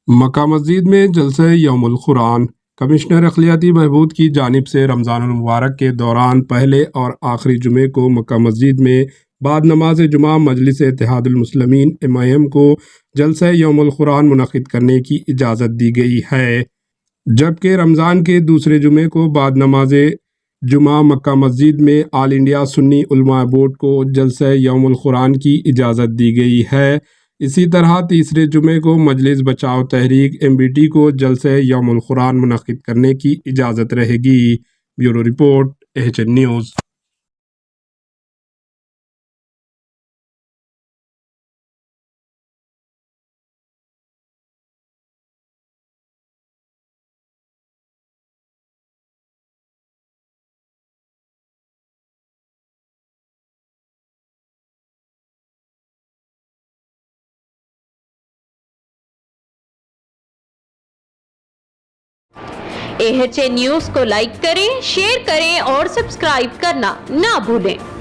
مکہ مسجد میں جلسہ یوم القرآن۔ کمشنر اقلیتی بہبود کی جانب سے رمضان المبارک کے دوران پہلے اور آخری جمعے کو مکہ مسجد میں بعد نماز جمعہ مجلس اتحاد المسلمین MIM کو جلسہ یوم القرآن منعقد کرنے کی اجازت دی گئی ہے، جبکہ رمضان کے دوسرے جمعے کو بعد نماز جمعہ مکہ مسجد میں آل انڈیا سنی علماء بورڈ کو جلسہ یوم القرآن کی اجازت دی گئی ہے۔ اسی طرح تیسرے جمعے کو مجلس بچاؤ تحریک MBT کو جلسہ یوم القرآن منعقد کرنے کی اجازت رہے گی۔ Bureau report AHN news. AHN news کو لائک کریں، شیئر کریں اور سبسکرائب کرنا نہ بھولیں۔